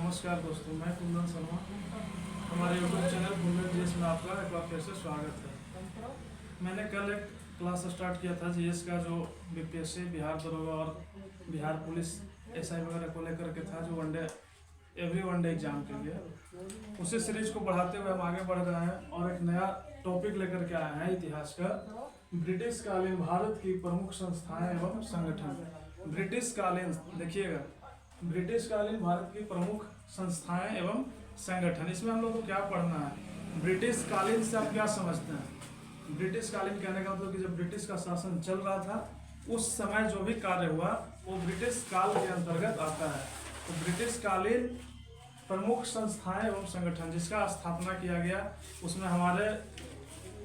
नमस्कार दोस्तों, मैं कुंदन शर्मा। हमारे यूट्यूब चैनल कुंदन जीएस में आपका एक बार फिर से स्वागत है। मैंने कल एक क्लास स्टार्ट किया था जीएस का, जो बीपीएससी, बिहार दरोगा और बिहार पुलिस एसआई वगैरह को लेकर के था, जो एवरी वनडे एग्जाम के लिए। उसी सीरीज को बढ़ाते हुए हम आगे बढ़ रहे हैं और एक नया टॉपिक लेकर के आए हैं, इतिहास का। ब्रिटिश कालीन भारत की प्रमुख संस्थाएं एवं संगठन। ब्रिटिश कालीन, देखिएगा, ब्रिटिश कालीन भारत की प्रमुख संस्थाएं एवं संगठन। इसमें हम लोग को क्या पढ़ना है? ब्रिटिश कालीन से आप क्या समझते हैं? ब्रिटिश कालीन कहने का मतलब कि जब ब्रिटिश का शासन चल रहा था उस समय जो भी कार्य हुआ वो ब्रिटिश काल के अंतर्गत आता है। तो ब्रिटिश कालीन प्रमुख संस्थाएं एवं संगठन जिसका स्थापना किया गया, उसमें हमारे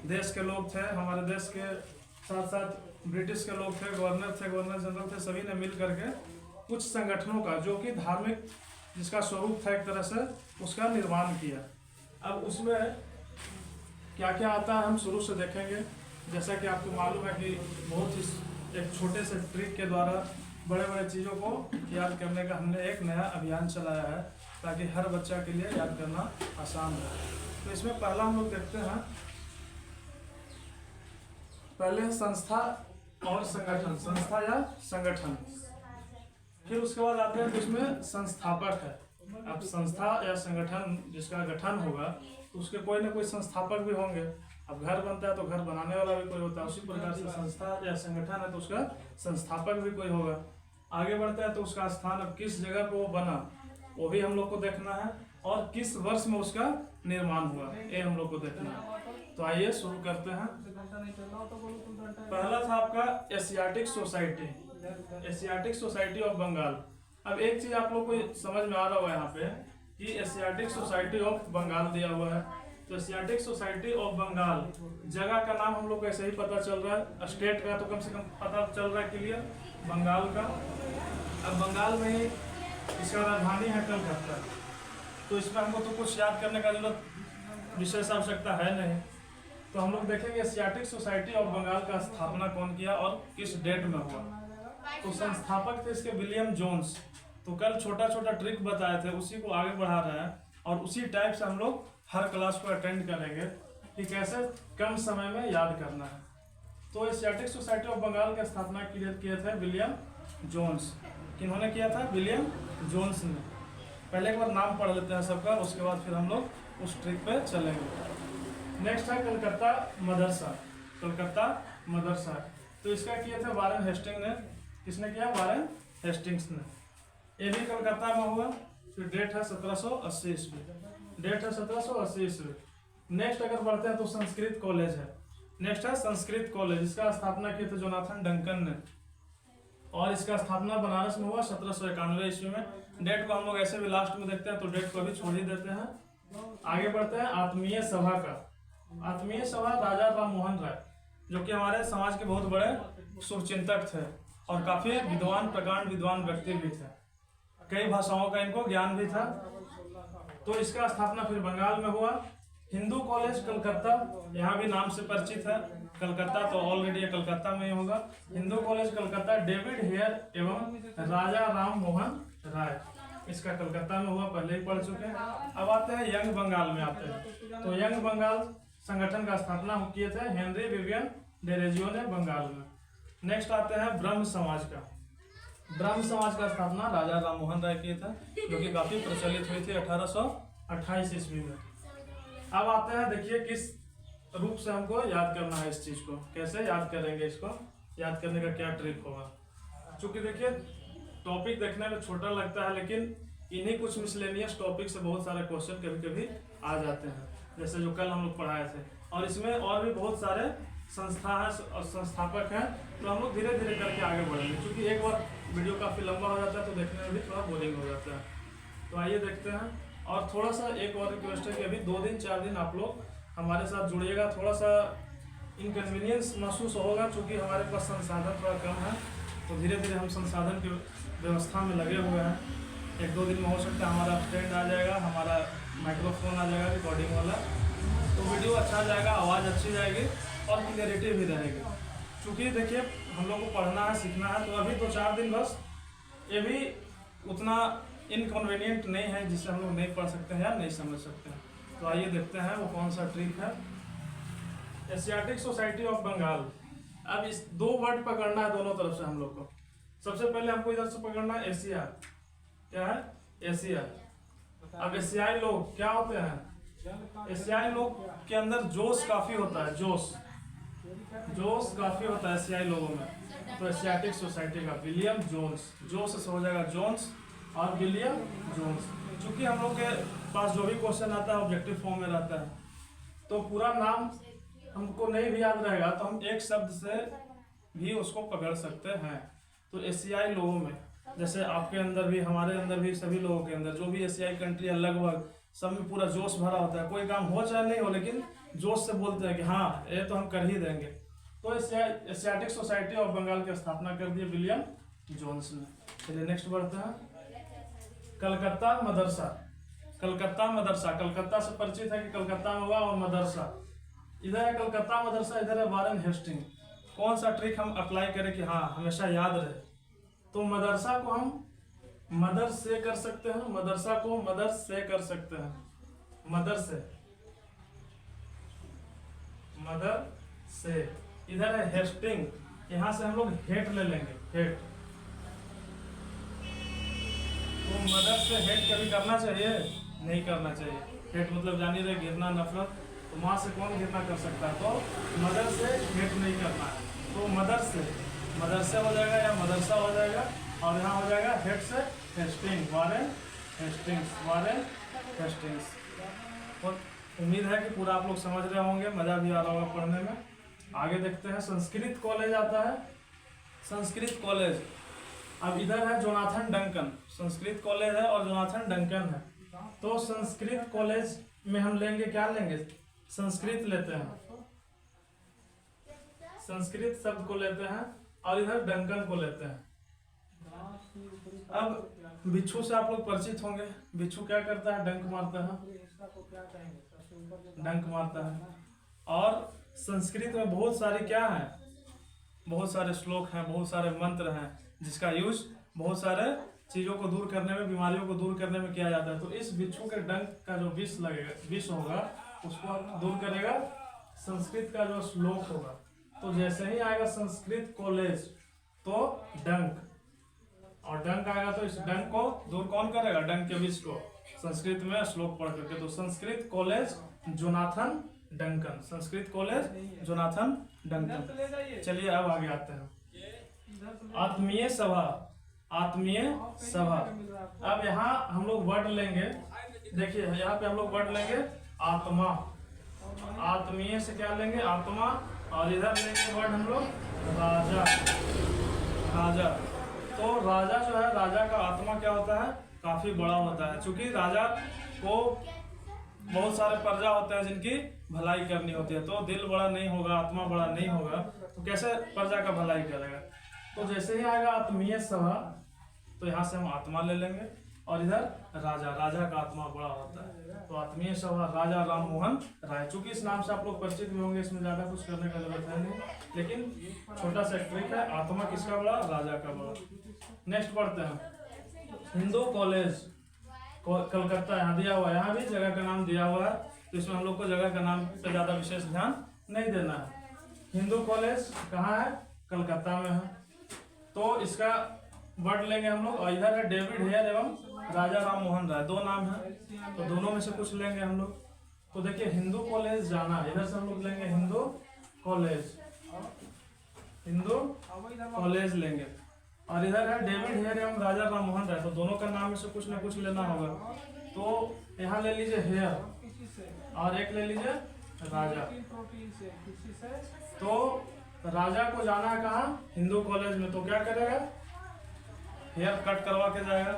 देश के लोग थे, हमारे देश के साथ साथ ब्रिटिश के लोग थे, गवर्नर जनरल थे, सभी ने मिल करके कुछ संगठनों का, जो कि धार्मिक जिसका स्वरूप था एक तरह से, उसका निर्माण किया। अब उसमें क्या क्या आता है हम शुरू से देखेंगे। जैसा कि आपको मालूम है कि बहुत ही एक छोटे से ट्रिक के द्वारा बड़े बड़े चीज़ों को याद करने का हमने एक नया अभियान चलाया है, ताकि हर बच्चा के लिए याद करना आसान हो। तो इसमें पहला हम लोग देखते हैं, पहले संस्था और संगठन, संस्था या संगठन। फिर उसके बाद आते हैं जिसमें संस्थापक है। अब संस्था या संगठन जिसका गठन होगा तो उसके कोई ना कोई संस्थापक भी होंगे। अब घर बनता है तो घर बनाने वाला भी कोई होता है, उसी प्रकार से संस्था या संगठन है तो उसका संस्थापक भी कोई होगा। आगे बढ़ता है तो उसका स्थान, अब किस जगह पर वो बना वो भी हम लोग को देखना है, और किस वर्ष में उसका निर्माण हुआ ये हम लोग को देखना है। तो आइए शुरू करते हैं। पहला था आपका Asiatic society, Asiatic society of Bengal. अब एक चीज आप लोग को समझ में आ रहा होगा यहाँ पे कि एशियाटिक सोसाइटी ऑफ बंगाल दिया हुआ है। तो एशियाटिक सोसाइटी ऑफ बंगाल, जगह का नाम हम लोग को ऐसे ही पता चल रहा है, स्टेट का तो कम से कम पता चल रहा है क्लियर, बंगाल का। अब बंगाल में ही इसका राजधानी है कलकत्ता। तो इसमें हमको तो कुछ याद करने का जरूरत, विशेष आवश्यकता है नहीं। तो हम लोग देखेंगे एशियाटिक सोसाइटी ऑफ बंगाल का स्थापना कौन किया और किस डेट में हुआ। तो संस्थापक थे इसके विलियम जोन्स। तो कल छोटा छोटा ट्रिक बताए थे, उसी को आगे बढ़ा रहे हैं, और उसी टाइप से हम लोग हर क्लास को अटेंड करेंगे कि कैसे कम समय में याद करना है। तो एशियाटिक सोसाइटी ऑफ बंगाल की स्थापना किए थे विलियम जोन्स। किन्होंने किया था? विलियम जोन्स ने। पहले एक बार नाम पढ़ लेते हैं सबका, उसके बाद फिर हम लोग उस ट्रिक पे चलेंगे। नेक्स्ट है कलकत्ता मदरसा, कलकत्ता मदरसा। तो इसका किए थे वारेन हेस्टिंग ने। किसने किया? वारेन हेस्टिंग्स ने। ये भी कलकत्ता में हुआ। फिर डेट है 1780 ईस्वी, डेट है 1780 ईस्वी। नेक्स्ट अगर बढ़ते हैं तो संस्कृत कॉलेज है। नेक्स्ट है संस्कृत कॉलेज, इसका स्थापना किए थे जोनाथन डंकन ने, और इसका स्थापना बनारस में हुआ 1791 ईस्वी में। डेट को हम लोग ऐसे भी लास्ट में देखते हैं, तो डेट को अभी छोड़ ही देते हैं। आगे बढ़ते हैं आत्मीय सभा का। आत्मीय सभा राजा राम मोहन राय, जो कि हमारे समाज के बहुत बड़े शुभचिंतक थे और काफी विद्वान, प्रकांड विद्वान व्यक्ति भी थे, कई भाषाओं का इनको ज्ञान भी था। तो इसका स्थापना फिर बंगाल में हुआ। हिंदू कॉलेज कलकत्ता, यहाँ भी नाम से परिचित है, कलकत्ता तो ऑलरेडी कलकत्ता में ही होगा। Hindu college Calcutta, David Hare एवं राजा राम मोहन राय, इसका कलकत्ता में हुआ, पहले ही पढ़ चुके हैं। अब आते हैं यंग बंगाल में आते हैं। तो यंग बंगाल संगठन का स्थापना किए थे हेनरी विवियन डेरेजियो ने बंगाल में। नेक्स्ट आते हैं ब्रह्म समाज का। ब्रह्म समाज का स्थापना राजा राम मोहन राय किए थे, जो कि काफी प्रचलित हुई थी 1828 ईस्वी में। अब आते हैं, देखिए किस रूप से हमको याद करना है इस चीज को, कैसे याद करेंगे, इसको याद करने का क्या ट्रिक होगा। चूंकि देखिए टॉपिक देखने में छोटा लगता है, लेकिन इन्हीं कुछ मिसलेनियस टॉपिक से बहुत सारे क्वेश्चन कभी कभी आ जाते हैं, जैसे जो कल हम लोग पढ़ाए थे। और इसमें और भी बहुत सारे संस्था है और संस्थापक हैं, तो हम लोग धीरे धीरे करके आगे बढ़ेंगे, क्योंकि एक बार वीडियो काफ़ी लंबा हो जाता है तो देखने में भी थोड़ा बोरिंग हो जाता है। तो आइए देखते हैं। और थोड़ा सा एक और रिक्वेस्ट है कि अभी 2 दिन 4 दिन आप लोग हमारे साथ जुड़िएगा। थोड़ा सा इनकन्वीनियंस महसूस होगा, क्योंकि हमारे पास संसाधन थोड़ा कम है, तो धीरे धीरे हम संसाधन की व्यवस्था में लगे हुए हैं। 1-2 दिन में हो सकता है हमारा स्टैंड आ जाएगा, हमारा माइक्रोफोन आ जाएगा रिकॉर्डिंग वाला, तो वीडियो अच्छा जाएगा, आवाज़ अच्छी जाएगी और क्लियरिटी भी रहेगी। क्योंकि देखिए हम लोग को पढ़ना है, सीखना है, तो अभी 2-4 दिन बस, ये भी उतना इनकन्वीनियंट नहीं है जिसे हम लोग नहीं पढ़ सकते हैं या नहीं समझ सकते हैं। तो आइए देखते हैं वो कौन सा ट्रिक है। Asiatic society of Bengal. अब इस दो वर्ड पकड़ना है दोनों तरफ से हम लोग को। सबसे पहले हमको इधर से पकड़ना है एशिया। क्या है? एशिया। अब एशियाई लोग क्या होते हैं? एशियाई लोग के अंदर जोश काफी होता है, जोश काफी होता है एशियाई लोगों में। तो एशियाटिक सोसाइटी का विलियम जोन्स, जोश से हो जाएगा जोन्स और विलियम जोन्स। चूंकि हम लोग के पास जो भी क्वेश्चन आता है ऑब्जेक्टिव फॉर्म में रहता है, तो पूरा नाम हमको नहीं भी याद रहेगा तो हम एक शब्द से भी उसको पकड़ सकते हैं। तो एशियाई लोगों में, जैसे आपके अंदर भी, हमारे अंदर भी, सभी लोगों के अंदर, जो भी एशियाई कंट्री है लगभग सब में पूरा जोश भरा होता है। कोई काम हो चाहे नहीं हो, लेकिन जोश से बोलते हैं कि हाँ ये तो हम कर ही देंगे। तो एशियाटिक सोसाइटी ऑफ बंगाल की स्थापना कर दी विलियम जोन्स ने। चलिए नेक्स्ट बढ़ते हैं। कलकत्ता मदरसा। कलकत्ता मदरसा, कलकत्ता से परिचित है कि कलकत्ता में हुआ, और मदरसा इधर है, कलकत्ता मदरसा इधर है, वारेन हेस्टिंग। कौन सा ट्रिक हम अप्लाई करें कि हाँ हमेशा याद रहे? तो मदरसा को हम मदर से कर सकते हैं, मदरसा को मदर से कर सकते हैं, मदर से, मदर से। इधर है हेस्टिंग, यहां से हम लोग हेट ले लेंगे, हेट। तो मदर से हेट कभी करना चाहिए? नहीं करना चाहिए। हेट मतलब जानी रहे घिरना, नफरत। तो माँ से कौन घिरना कर सकता है? तो मदर से हेट नहीं करना है। तो मदर से हो जाएगा या मदरसा हो जाएगा, और यहाँ हो जाएगा हेट से Hasting, Warren Hastings, Warren Hastings. और उम्मीद है कि पूरा आप लोग समझ रहे होंगे, मजा भी आ रहा होगा पढ़ने में। आगे देखते हैं। संस्कृत कॉलेज आता है, संस्कृत कॉलेज। अब इधर है जोनाथन डंकन, संस्कृत कॉलेज है और जोनाथन डंकन है। तो संस्कृत कॉलेज में हम लेंगे, क्या लेंगे? संस्कृत लेते हैं, संस्कृत शब्द को लेते हैं, और इधर डंकन को लेते हैं। अब बिच्छू से आप लोग परिचित होंगे। बिच्छू क्या करता है? डंक मारता है, डंक मारता है। और संस्कृत में बहुत सारे क्या है? बहुत सारे श्लोक हैं, बहुत सारे मंत्र हैं, जिसका यूज बहुत सारे चीजों को दूर करने में, बीमारियों को दूर करने में किया जाता है। तो इस बिच्छू के डंक का जो विष लगेगा, विष होगा, उसको दूर करेगा संस्कृत का जो श्लोक होगा। तो जैसे ही आएगा संस्कृत कॉलेज तो डंक, और डंक आएगा तो इस डंक को दूर कौन करेगा? डंक के विष को, संस्कृत में श्लोक पढ़ करके। तो Sanskrit college Jonathan Duncan, Sanskrit college Jonathan Duncan. चलिए अब आगे आते हैं। आत्मीय सभा, आत्मीय सभा। अब यहाँ हम लोग वर्ड लेंगे, देखिए यहाँ पे हम लोग वर्ड लेंगे आत्मा। आत्मीय से क्या लेंगे? आत्मा। और इधर लेंगे वर्ड हम लोग राजा, राजा। तो राजा जो है, राजा का आत्मा क्या होता है? काफी बड़ा होता है। चूंकि राजा को बहुत सारे प्रजा होते हैं जिनकी भलाई करनी होती है, तो दिल बड़ा नहीं होगा, आत्मा बड़ा नहीं होगा, तो कैसे प्रजा का भलाई करेगा? तो जैसे ही आएगा आत्मीय सभा, तो यहाँ से हम आत्मा ले लेंगे, और इधर राजा, राजा का आत्मा बड़ा होता है। तो आत्मीय सभा राजा राम मोहन राय। चूंकि इस नाम से आप लोग परिचित भी होंगे, इसमें ज्यादा कुछ करने का जरूरत है नहीं, लेकिन छोटा सा ट्रिक है। आत्मा किसका बड़ा? राजा का बड़ा। नेक्स्ट पढ़ते हैं। हिंदू कॉलेज कलकत्ता, यहाँ दिया हुआ है, यहाँ भी जगह का नाम दिया हुआ है, तो इसमें हम लोग को जगह का नाम पे ज्यादा विशेष ध्यान नहीं देना है। हिंदू कॉलेज कहाँ है? कलकत्ता में है। तो इसका वर्ड लेंगे हम लोग, और इधर है डेविड हेयर एवं राजा राम मोहन राय, दो नाम है, तो दोनों में से कुछ लेंगे हम लोग। तो देखिए हिंदू कॉलेज जाना, इधर से हम लोग लेंगे हिंदू कॉलेज, हिंदू कॉलेज लेंगे, और इधर है डेविड हेयर एवं राजा राम मोहन राय, तो दोनों का नाम में से कुछ ना कुछ लेना होगा। तो यहाँ ले लीजिए हेयर और एक ले लीजिए राजा। तो राजा को जाना है कहाँ? हिंदू कॉलेज में। तो क्या करेगा? हेयर कट करवा के जाएगा,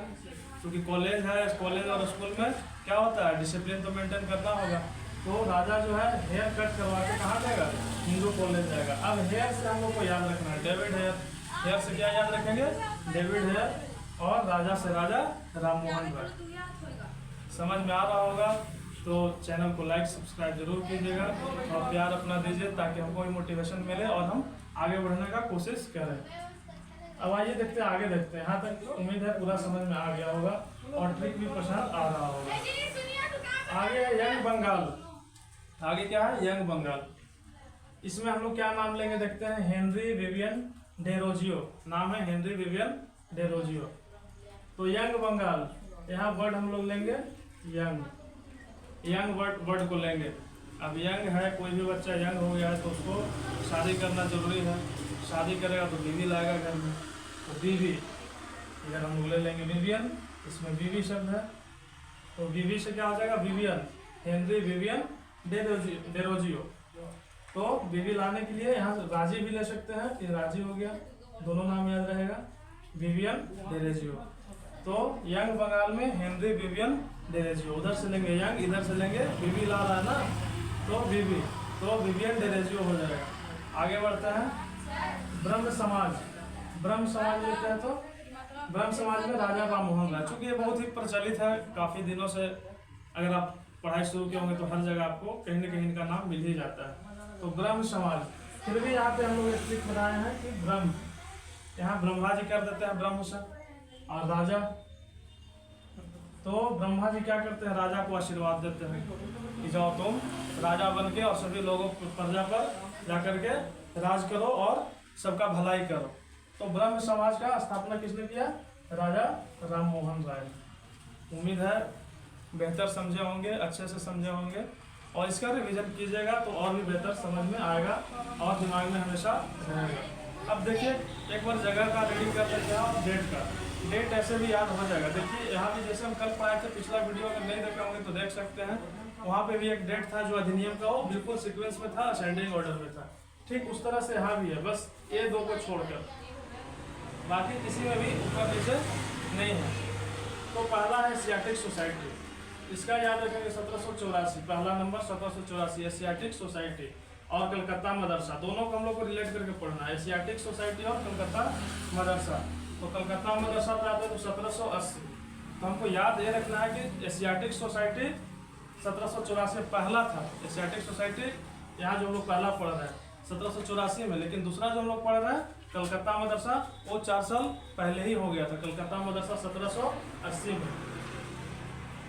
क्योंकि कॉलेज है, कॉलेज और स्कूल में क्या होता है? डिसिप्लिन तो मेंटेन करना होगा। तो राजा जो है हेयर कट करवा के कहाँ जाएगा? हिंदू कॉलेज जाएगा। अब हेयर से हम लोग को याद रखना है डेविड हेयर, हेयर से क्या याद रखेंगे? डेविड हेयर, और राजा से राजा राम मोहन राय। समझ में आ रहा होगा? तो चैनल को लाइक सब्सक्राइब जरूर कीजिएगा और प्यार अपना दीजिए, ताकि हमको भी मोटिवेशन मिले और हम आगे बढ़ने का कोशिश करें। अब आइए देखते हैं, आगे देखते हैं। यहाँ तक उम्मीद है पूरा समझ में आ गया होगा और ट्रिक भी पसंद आ रहा होगा। आगे है यंग बंगाल। आगे क्या है? यंग बंगाल। इसमें हम लोग क्या नाम लेंगे देखते हैं। हेनरी विवियन डेरोजियो नाम है, हेनरी विवियन डेरोजियो। तो यंग बंगाल, यहाँ वर्ड हम लोग लेंगे यंग, यंग वर्ड को लेंगे। अब यंग है, कोई भी बच्चा यंग हो गया है तो उसको शादी करना जरूरी है। शादी करेगा तो बीवी लाएगा घर में, तो बीवी इधर हम लोग ले लेंगे विवियन, इसमें बीवी शब्द है तो बीवी से क्या हो जाएगा? Vivian, Henry Vivian Derozio. तो बीवी लाने के लिए यहाँ राजी भी ले सकते हैं, ये राजी हो गया, दोनों नाम याद रहेगा, विवियन डेरोजियो। तो यंग बंगाल में हेनरी विवियन डेरोजियो, उधर से लेंगे यंग, इधर से लेंगे बीवी ला रहा है ना, तो बीवी, तो विवियन डेरोजियो हो जाएगा। आगे बढ़ता है ब्रह्म समाज। ब्रह्म समाज लेते हैं तो ब्रह्म समाज में राजा राम मोहन राय, चूंकि ये बहुत ही प्रचलित है काफी दिनों से, अगर आप पढ़ाई शुरू किए होंगे तो हर जगह आपको कहीं न कहीं इनका नाम मिल ही जाता है। तो ब्रह्म समाज, फिर भी यहाँ पे हम लोग एक ट्रिक बनाए हैं कि ब्रह्म, यहाँ ब्रह्मा जी कर देते हैं ब्रह्म से, और राजा, तो ब्रह्मा जी क्या करते हैं? राजा को आशीर्वाद देते हैं कि जाओ तुम राजा बन के और सभी लोगों प्रजा पर जाकर के राज करो और सबका भलाई करो। तो ब्रह्म समाज का स्थापना किसने किया? राजा राम मोहन राय। उम्मीद है बेहतर समझे होंगे, अच्छे से समझे होंगे, और इसका रिवीजन कीजिएगा तो और भी बेहतर समझ में आएगा और दिमाग में हमेशा रहेगा। अब देखिए एक बार जगह का रीडिंग कर लेते हैं और डेट का, डेट ऐसे भी याद हो जाएगा। देखिए यहाँ भी जैसे हम कल पढ़ाए थे, पिछला वीडियो अगर नहीं देखे होंगे तो देख सकते हैं, वहाँ पे भी एक डेट था जो अधिनियम का, वो बिल्कुल सीक्वेंस में था, असेंडिंग ऑर्डर में था। ठीक उस तरह से यहाँ भी है, बस ये दो को छोड़कर बाकी किसी में भी ऊपर नीचे नहीं है। तो पहला है एशियाटिक सोसाइटी, इसका याद रखेंगे 1784, पहला नंबर 1784 एशियाटिक सोसाइटी और कलकत्ता मदरसा, दोनों को हम लोग को रिलेट करके पढ़ना है, एशियाटिक सोसाइटी और कलकत्ता मदरसा। तो कलकत्ता मदरसा पे आता है तो 1780, तो हमको याद ये रखना है कि एशियाटिक सोसाइटी 1784 पहला था। एशियाटिक सोसाइटी यहाँ जो हम लोग पहला पढ़ रहे हैं 1784 में, लेकिन दूसरा जो हम लोग पढ़ रहे हैं कलकत्ता मदरसा वो 4 साल पहले ही हो गया था, कलकत्ता मदरसा 1780 में।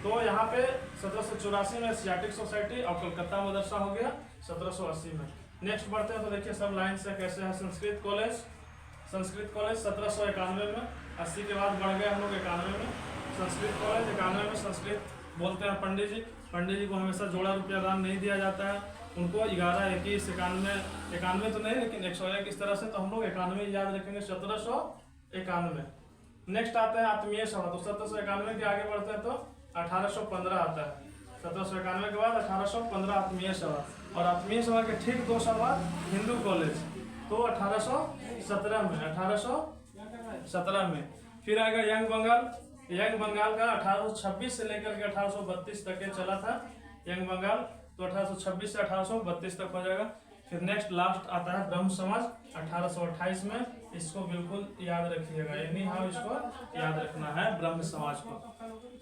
तो यहाँ पे 1784 में एशियाटिक सोसाइटी और कलकत्ता मदरसा हो गया 1780 में। नेक्स्ट बढ़ते हैं तो देखिए सब लाइन से कैसे है। संस्कृत कॉलेज, संस्कृत कॉलेज 1791 में, 80 के बाद बढ़ गए हम लोग 91 में। संस्कृत कॉलेज 91 में, संस्कृत बोलते हैं पंडित जी, पंडित जी को हमेशा जोड़ा रुपया दान नहीं दिया जाता है, उनको 11, 21, 91 तो नहीं लेकिन 101 इस तरह से, तो हम लोग 91 याद रखेंगे 1791। नेक्स्ट आता है आत्मीय सभा, तो 1791 के आगे बढ़ते हैं तो 1815 आता है। 1791 के बाद 1815 आत्मीय सभा, और आत्मीय सभा के ठीक 2 साल बाद हिंदू कॉलेज, तो 1817 में, 1817 में। फिर आएगा यंग बंगाल, यंग बंगाल का 1826 से लेकर के 1832 तक चला था यंग बंगाल, तो 1826 से 1832 तक हो जाएगा। फिर नेक्स्ट लास्ट आता है ब्रह्म समाज 1828 में, इसको बिल्कुल याद रखिएगा, यानी हाँ इसको याद रखना है ब्रह्म समाज को।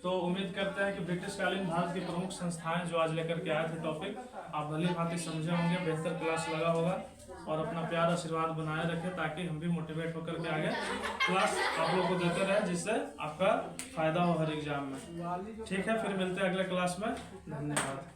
तो उम्मीद करते हैं कि ब्रिटिशकालीन भारत की प्रमुख संस्थाएं जो आज लेकर के आए थे टॉपिक, आप भली भांति समझे होंगे, बेहतर क्लास लगा होगा, और अपना प्यार आशीर्वाद बनाए रखें ताकि हम भी मोटिवेट होकर के आगे क्लास आप लोग को देते रहे, जिससे आपका फायदा हो हर एग्जाम में। ठीक है, फिर मिलते हैं अगले क्लास में, धन्यवाद।